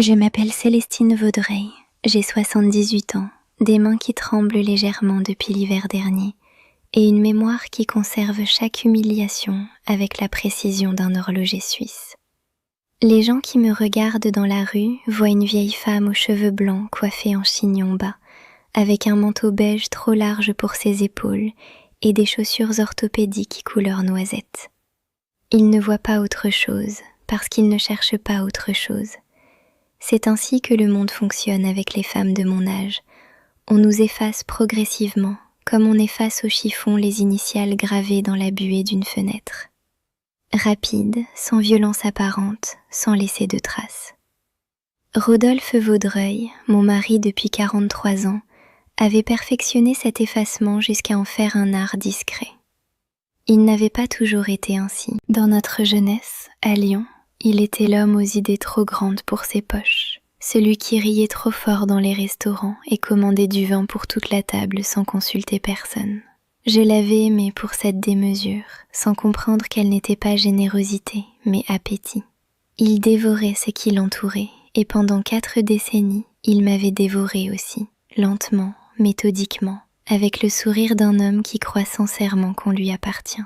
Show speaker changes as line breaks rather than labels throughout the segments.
Je m'appelle Célestine Vaudreuil, j'ai 78 ans, des mains qui tremblent légèrement depuis l'hiver dernier, et une mémoire qui conserve chaque humiliation avec la précision d'un horloger suisse. Les gens qui me regardent dans la rue voient une vieille femme aux cheveux blancs coiffée en chignon bas, avec un manteau beige trop large pour ses épaules et des chaussures orthopédiques couleur noisette. Ils ne voient pas autre chose, parce qu'ils ne cherchent pas autre chose. C'est ainsi que le monde fonctionne avec les femmes de mon âge. On nous efface progressivement, comme on efface au chiffon les initiales gravées dans la buée d'une fenêtre. Rapide, sans violence apparente, sans laisser de traces. Rodolphe Vaudreuil, mon mari depuis 43 ans, avait perfectionné cet effacement jusqu'à en faire un art discret. Il n'avait pas toujours été ainsi. Dans notre jeunesse, à Lyon, il était l'homme aux idées trop grandes pour ses poches, celui qui riait trop fort dans les restaurants et commandait du vin pour toute la table sans consulter personne. Je l'avais aimé pour cette démesure, sans comprendre qu'elle n'était pas générosité, mais appétit. Il dévorait ce qui l'entourait, et pendant 4 décennies, il m'avait dévoré aussi, lentement, méthodiquement, avec le sourire d'un homme qui croit sincèrement qu'on lui appartient.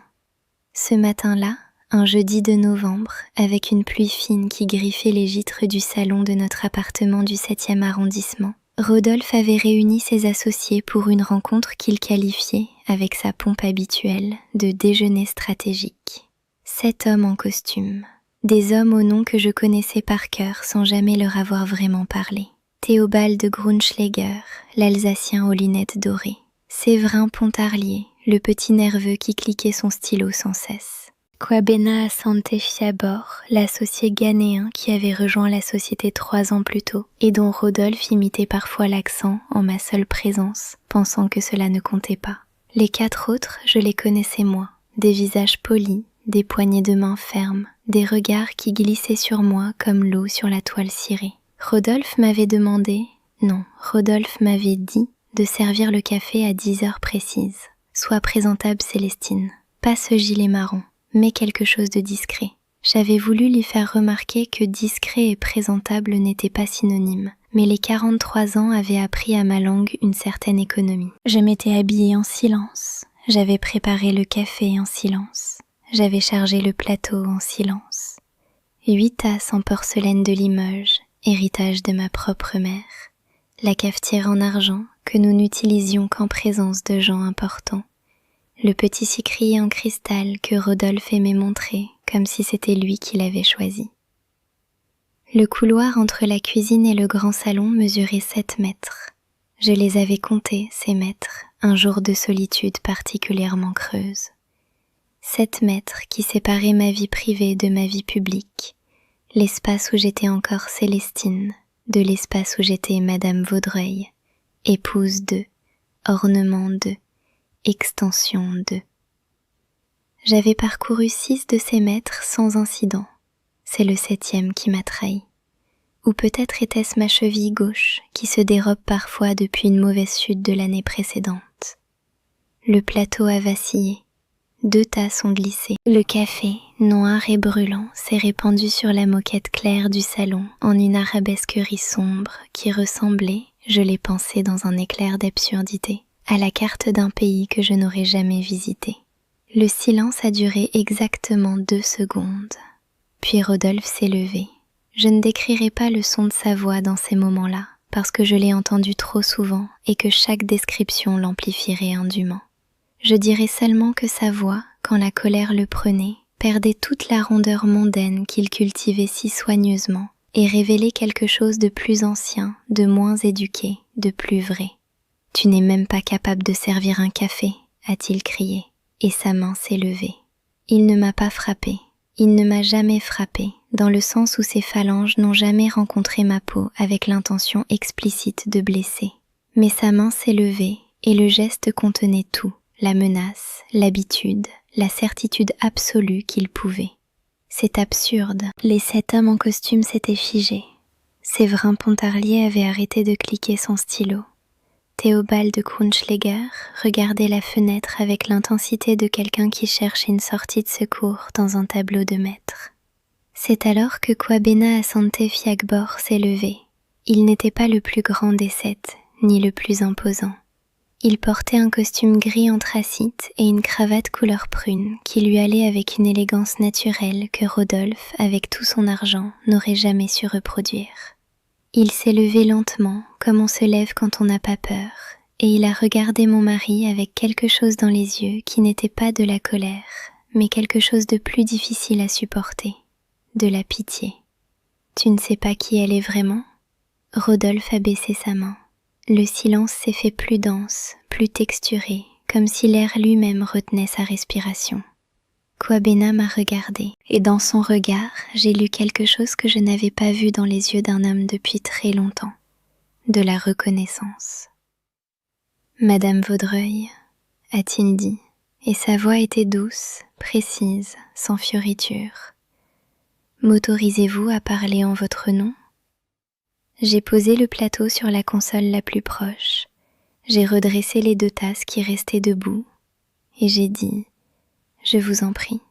Ce matin-là, un jeudi de novembre, avec une pluie fine qui griffait les vitres du salon de notre appartement du 7e arrondissement, Rodolphe avait réuni ses associés pour une rencontre qu'il qualifiait, avec sa pompe habituelle, de déjeuner stratégique. 7 hommes en costume, des hommes au nom que je connaissais par cœur sans jamais leur avoir vraiment parlé. Théobald Grunschläger, l'Alsacien aux lunettes dorées. Séverin Pontarlier, le petit nerveux qui cliquait son stylo sans cesse. Kwabena Asante Fiabor, l'associé ghanéen qui avait rejoint la société 3 ans plus tôt et dont Rodolphe imitait parfois l'accent en ma seule présence, pensant que cela ne comptait pas. Les 4 autres, je les connaissais moins, des visages polis, des poignées de main fermes, des regards qui glissaient sur moi comme l'eau sur la toile cirée. Rodolphe m'avait dit de servir le café à 10 heures précises. Sois présentable, Célestine. Pas ce gilet marron, mais quelque chose de discret. J'avais voulu lui faire remarquer que discret et présentable n'étaient pas synonymes, mais les 43 ans avaient appris à ma langue une certaine économie. Je m'étais habillée en silence, j'avais préparé le café en silence, j'avais chargé le plateau en silence. 8 tasses en porcelaine de Limoges, héritage de ma propre mère, la cafetière en argent que nous n'utilisions qu'en présence de gens importants, le petit sucrier en cristal que Rodolphe aimait montrer comme si c'était lui qui l'avait choisi. Le couloir entre la cuisine et le grand salon mesurait 7 mètres. Je les avais comptés, ces mètres, un jour de solitude particulièrement creuse. 7 mètres qui séparaient ma vie privée de ma vie publique, l'espace où j'étais encore Célestine, de l'espace où j'étais Madame Vaudreuil, épouse de, ornement de, extension de. J'avais parcouru 6 de ces mètres sans incident. C'est le 7e qui m'a trahi. Ou peut-être était-ce ma cheville gauche qui se dérobe parfois depuis une mauvaise chute de l'année précédente. Le plateau a vacillé. 2 tasses ont glissé. Le café, noir et brûlant, s'est répandu sur la moquette claire du salon en une arabesquerie sombre qui ressemblait, je l'ai pensé dans un éclair d'absurdité, à la carte d'un pays que je n'aurais jamais visité. Le silence a duré exactement 2 secondes. Puis Rodolphe s'est levé. Je ne décrirai pas le son de sa voix dans ces moments-là, parce que je l'ai entendu trop souvent et que chaque description l'amplifierait indûment. Je dirais seulement que sa voix, quand la colère le prenait, perdait toute la rondeur mondaine qu'il cultivait si soigneusement et révélait quelque chose de plus ancien, de moins éduqué, de plus vrai. « Tu n'es même pas capable de servir un café », a-t-il crié, et sa main s'est levée. Il ne m'a pas frappé, il ne m'a jamais frappé, dans le sens où ses phalanges n'ont jamais rencontré ma peau avec l'intention explicite de blesser. Mais sa main s'est levée et le geste contenait tout. La menace, l'habitude, la certitude absolue qu'il pouvait. C'est absurde. Les 7 hommes en costume s'étaient figés. Séverin Pontarlier avait arrêté de cliquer son stylo. Théobald Grunschläger regardait la fenêtre avec l'intensité de quelqu'un qui cherche une sortie de secours dans un tableau de maître. C'est alors que Kwabena Asante Fiagbor s'est levé. Il n'était pas le plus grand des 7, ni le plus imposant. Il portait un costume gris anthracite et une cravate couleur prune qui lui allait avec une élégance naturelle que Rodolphe, avec tout son argent, n'aurait jamais su reproduire. Il s'est levé lentement, comme on se lève quand on n'a pas peur, et il a regardé mon mari avec quelque chose dans les yeux qui n'était pas de la colère, mais quelque chose de plus difficile à supporter, de la pitié. « Tu ne sais pas qui elle est vraiment ?» Rodolphe a baissé sa main. Le silence s'est fait plus dense, plus texturé, comme si l'air lui-même retenait sa respiration. Kwabena m'a regardé, et dans son regard, j'ai lu quelque chose que je n'avais pas vu dans les yeux d'un homme depuis très longtemps. De la reconnaissance. « Madame Vaudreuil » a-t-il dit, et sa voix était douce, précise, sans fioriture. « M'autorisez-vous à parler en votre nom ?» J'ai posé le plateau sur la console la plus proche, j'ai redressé les 2 tasses qui restaient debout, et j'ai dit « Je vous en prie ».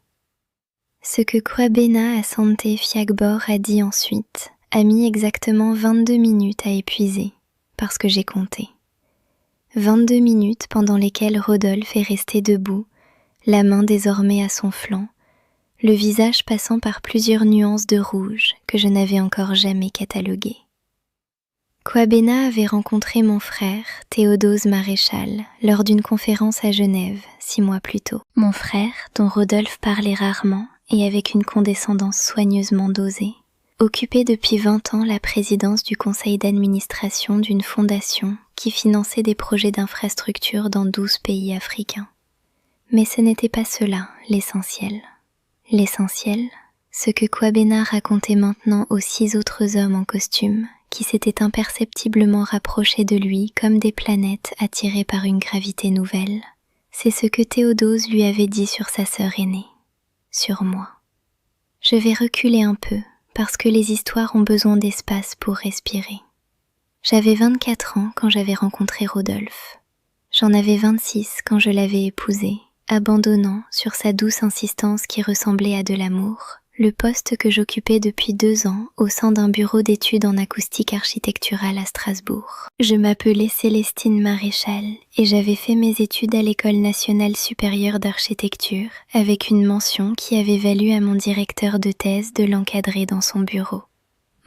Ce que Kwabena Asante Fiagbor a dit ensuite a mis exactement 22 minutes à épuiser, parce que j'ai compté. 22 minutes pendant lesquelles Rodolphe est resté debout, la main désormais à son flanc, le visage passant par plusieurs nuances de rouge que je n'avais encore jamais cataloguées. Kwabena avait rencontré mon frère, Théodose Maréchal, lors d'une conférence à Genève, 6 mois plus tôt. Mon frère, dont Rodolphe parlait rarement et avec une condescendance soigneusement dosée, occupait depuis 20 ans la présidence du conseil d'administration d'une fondation qui finançait des projets d'infrastructure dans 12 pays africains. Mais ce n'était pas cela, l'essentiel. L'essentiel, ce que Kwabena racontait maintenant aux 6 autres hommes en costume, qui s'étaient imperceptiblement rapprochés de lui comme des planètes attirées par une gravité nouvelle. C'est ce que Théodose lui avait dit sur sa sœur aînée, sur moi. Je vais reculer un peu, parce que les histoires ont besoin d'espace pour respirer. J'avais 24 ans quand j'avais rencontré Rodolphe. J'en avais 26 quand je l'avais épousé, abandonnant, sur sa douce insistance qui ressemblait à de l'amour, le poste que j'occupais depuis 2 ans au sein d'un bureau d'études en acoustique architecturale à Strasbourg. Je m'appelais Célestine Maréchal et j'avais fait mes études à l'École nationale supérieure d'architecture avec une mention qui avait valu à mon directeur de thèse de l'encadrer dans son bureau.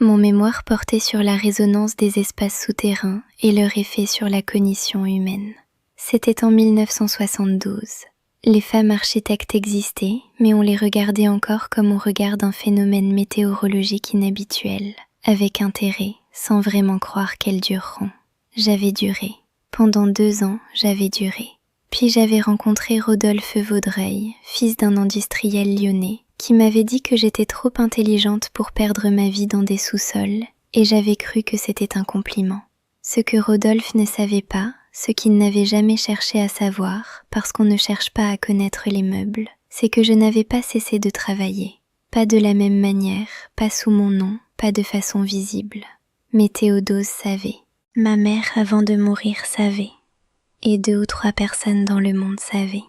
Mon mémoire portait sur la résonance des espaces souterrains et leur effet sur la cognition humaine. C'était en 1972. Les femmes architectes existaient, mais on les regardait encore comme on regarde un phénomène météorologique inhabituel, avec intérêt, sans vraiment croire qu'elles dureront. J'avais duré. Pendant 2 ans, j'avais duré. Puis j'avais rencontré Rodolphe Vaudreuil, fils d'un industriel lyonnais, qui m'avait dit que j'étais trop intelligente pour perdre ma vie dans des sous-sols, et j'avais cru que c'était un compliment. Ce que Rodolphe ne savait pas, ce qu'il n'avait jamais cherché à savoir, parce qu'on ne cherche pas à connaître les meubles, c'est que je n'avais pas cessé de travailler. Pas de la même manière, pas sous mon nom, pas de façon visible. Mais Théodose savait. Ma mère, avant de mourir, savait. Et 2 ou 3 personnes dans le monde savaient.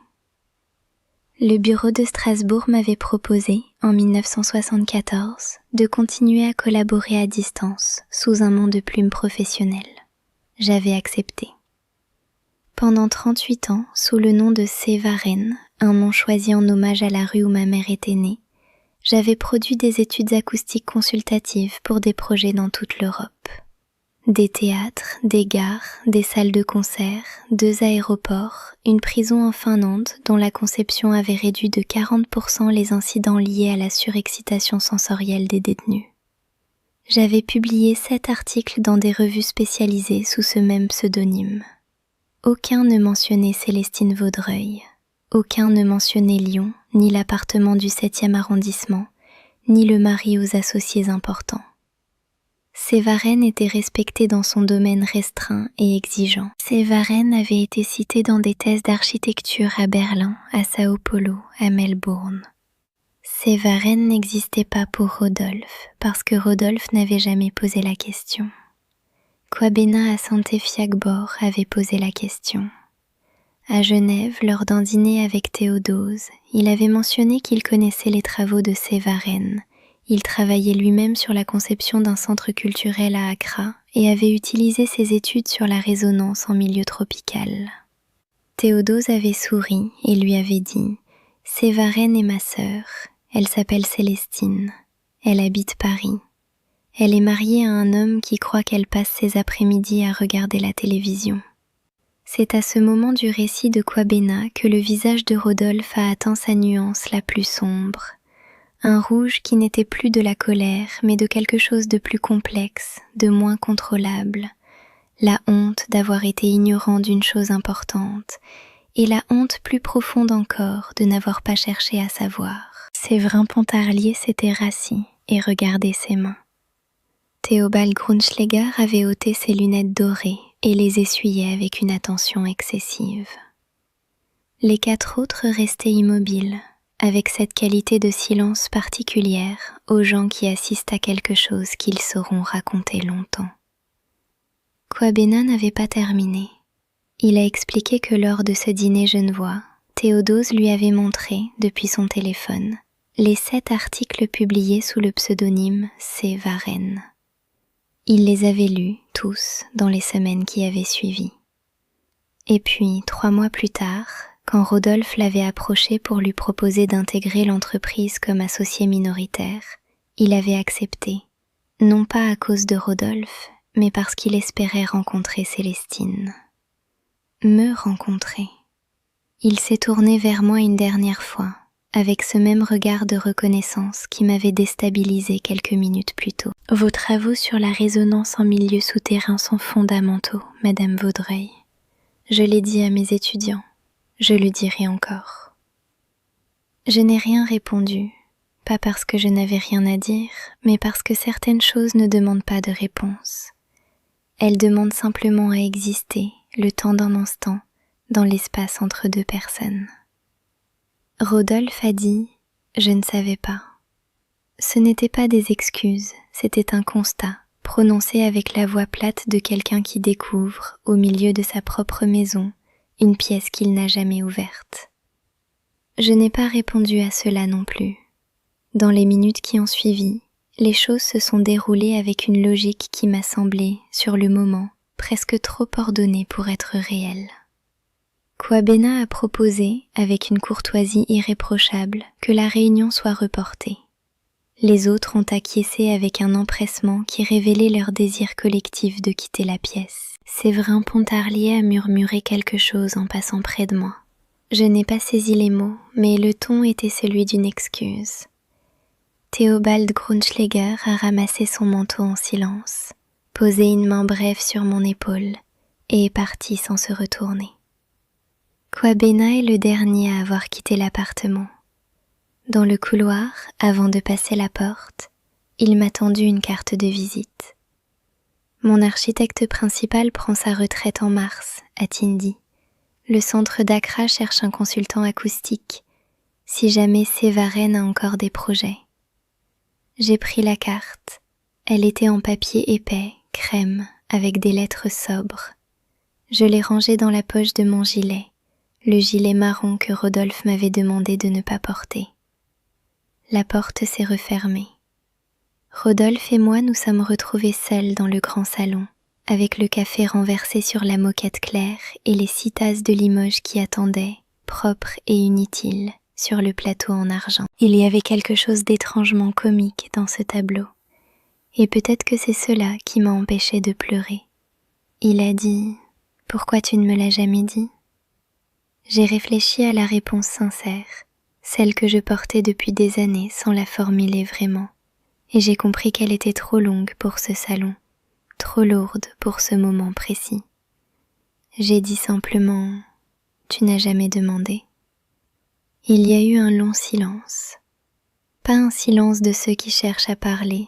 Le bureau de Strasbourg m'avait proposé, en 1974, de continuer à collaborer à distance, sous un nom de plume professionnel. J'avais accepté. Pendant 38 ans, sous le nom de C. Varenne, un nom choisi en hommage à la rue où ma mère était née, j'avais produit des études acoustiques consultatives pour des projets dans toute l'Europe. Des théâtres, des gares, des salles de concert, 2 aéroports, une prison en Finlande dont la conception avait réduit de 40% les incidents liés à la surexcitation sensorielle des détenus. J'avais publié 7 articles dans des revues spécialisées sous ce même pseudonyme. Aucun ne mentionnait Célestine Vaudreuil, aucun ne mentionnait Lyon, ni l'appartement du 7e arrondissement, ni le mari aux associés importants. Sévarenne était respecté dans son domaine restreint et exigeant. Sévarenne avait été cité dans des thèses d'architecture à Berlin, à Sao Paulo, à Melbourne. Sévarenne n'existait pas pour Rodolphe, parce que Rodolphe n'avait jamais posé la question. Kwabena Asante Fiagbor avait posé la question. À Genève, lors d'un dîner avec Théodose, il avait mentionné qu'il connaissait les travaux de Sévarenne Il travaillait lui-même sur la conception d'un centre culturel à Accra et avait utilisé ses études sur la résonance en milieu tropical. Théodose avait souri et lui avait dit « Sévarine est ma sœur, elle s'appelle Célestine, elle habite Paris. Elle est mariée à un homme qui croit qu'elle passe ses après-midi à regarder la télévision. » C'est à ce moment du récit de Kwabena que le visage de Rodolphe a atteint sa nuance la plus sombre. Un rouge qui n'était plus de la colère, mais de quelque chose de plus complexe, de moins contrôlable. La honte d'avoir été ignorant d'une chose importante, et la honte plus profonde encore de n'avoir pas cherché à savoir. Séverin Pontarlier s'était rassis et regardait ses mains. Théobald Grunschläger avait ôté ses lunettes dorées et les essuyait avec une attention excessive. Les 4 autres restaient immobiles, avec cette qualité de silence particulière aux gens qui assistent à quelque chose qu'ils sauront raconter longtemps. Kwabena n'avait pas terminé. Il a expliqué que lors de ce dîner genevois, Théodose lui avait montré, depuis son téléphone, les 7 articles publiés sous le pseudonyme C. Varenne. Il les avait lus, tous, dans les semaines qui avaient suivi. Et puis, 3 mois plus tard, quand Rodolphe l'avait approché pour lui proposer d'intégrer l'entreprise comme associé minoritaire, il avait accepté, non pas à cause de Rodolphe, mais parce qu'il espérait rencontrer Célestine. Me rencontrer. Il s'est tourné vers moi une dernière fois, avec ce même regard de reconnaissance qui m'avait déstabilisé quelques minutes plus tôt. Vos travaux sur la résonance en milieu souterrain sont fondamentaux, Madame Vaudreuil. Je l'ai dit à mes étudiants. Je le dirai encore. Je n'ai rien répondu, pas parce que je n'avais rien à dire, mais parce que certaines choses ne demandent pas de réponse. Elles demandent simplement à exister, le temps d'un instant, dans l'espace entre 2 personnes. Rodolphe a dit « Je ne savais pas ». Ce n'était pas des excuses, c'était un constat, prononcé avec la voix plate de quelqu'un qui découvre, au milieu de sa propre maison, une pièce qu'il n'a jamais ouverte. Je n'ai pas répondu à cela non plus. Dans les minutes qui ont suivi, les choses se sont déroulées avec une logique qui m'a semblé, sur le moment, presque trop ordonnée pour être réelle. Kwabena a proposé, avec une courtoisie irréprochable, que la réunion soit reportée. Les autres ont acquiescé avec un empressement qui révélait leur désir collectif de quitter la pièce. Séverin Pontarlier a murmuré quelque chose en passant près de moi. Je n'ai pas saisi les mots, mais le ton était celui d'une excuse. Théobald Grunschläger a ramassé son manteau en silence, posé une main brève sur mon épaule et est parti sans se retourner. Kwabena est le dernier à avoir quitté l'appartement. Dans le couloir, avant de passer la porte, il m'a tendu une carte de visite. Mon architecte principal prend sa retraite en mars, à Tindy. Le centre d'Accra cherche un consultant acoustique, si jamais Sévarine a encore des projets. J'ai pris la carte. Elle était en papier épais, crème, avec des lettres sobres. Je l'ai rangée dans la poche de mon gilet, le gilet marron que Rodolphe m'avait demandé de ne pas porter. La porte s'est refermée. Rodolphe et moi nous sommes retrouvés seuls dans le grand salon, avec le café renversé sur la moquette claire et les 6 tasses de Limoges qui attendaient, propres et inutiles, sur le plateau en argent. Il y avait quelque chose d'étrangement comique dans ce tableau, et peut-être que c'est cela qui m'a empêché de pleurer. Il a dit « Pourquoi tu ne me l'as jamais dit ?» J'ai réfléchi à la réponse sincère, celle que je portais depuis des années sans la formuler vraiment, et j'ai compris qu'elle était trop longue pour ce salon, trop lourde pour ce moment précis. J'ai dit simplement « Tu n'as jamais demandé ?» Il y a eu un long silence. Pas un silence de ceux qui cherchent à parler,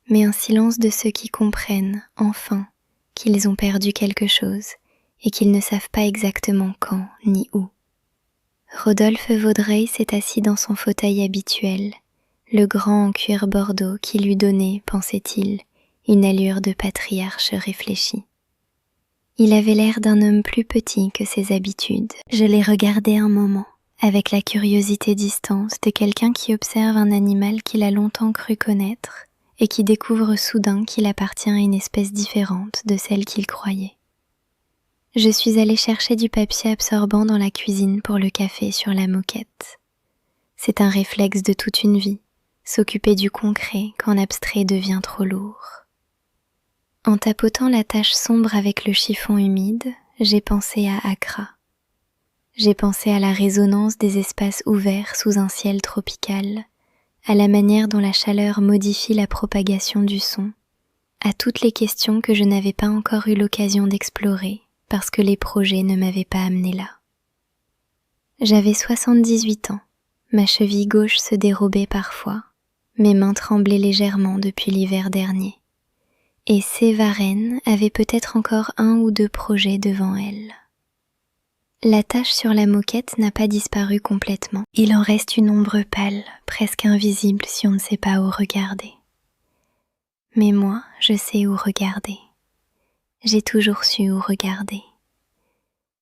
mais un silence de ceux qui comprennent, enfin, qu'ils ont perdu quelque chose et qu'ils ne savent pas exactement quand ni où. Rodolphe Vaudreuil s'est assis dans son fauteuil habituel, le grand en cuir bordeaux qui lui donnait, pensait-il, une allure de patriarche réfléchi. Il avait l'air d'un homme plus petit que ses habitudes. Je l'ai regardé un moment, avec la curiosité distante de quelqu'un qui observe un animal qu'il a longtemps cru connaître et qui découvre soudain qu'il appartient à une espèce différente de celle qu'il croyait. Je suis allée chercher du papier absorbant dans la cuisine pour le café sur la moquette. C'est un réflexe de toute une vie, s'occuper du concret quand l'abstrait devient trop lourd. En tapotant la tache sombre avec le chiffon humide, j'ai pensé à Accra. J'ai pensé à la résonance des espaces ouverts sous un ciel tropical, à la manière dont la chaleur modifie la propagation du son, à toutes les questions que je n'avais pas encore eu l'occasion d'explorer parce que les projets ne m'avaient pas amené là. J'avais 78 ans, ma cheville gauche se dérobait parfois, mes mains tremblaient légèrement depuis l'hiver dernier, et Sévarenne avait peut-être encore 1 ou 2 projets devant elle. La tache sur la moquette n'a pas disparu complètement. Il en reste une ombre pâle, presque invisible si on ne sait pas où regarder. Mais moi, je sais où regarder. J'ai toujours su où regarder.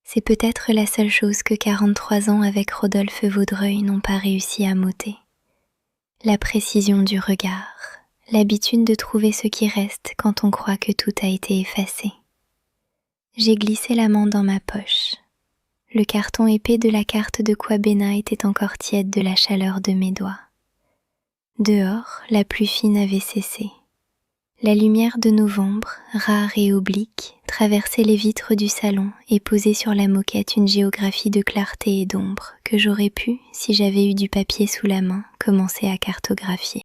C'est peut-être la seule chose que 43 ans avec Rodolphe Vaudreuil n'ont pas réussi à m'ôter. La précision du regard, l'habitude de trouver ce qui reste quand on croit que tout a été effacé. J'ai glissé la main dans ma poche. Le carton épais de la carte de Kwabena était encore tiède de la chaleur de mes doigts. Dehors, la pluie fine avait cessé. La lumière de novembre, rare et oblique, traversait les vitres du salon et posait sur la moquette une géographie de clarté et d'ombre que j'aurais pu, si j'avais eu du papier sous la main, commencer à cartographier.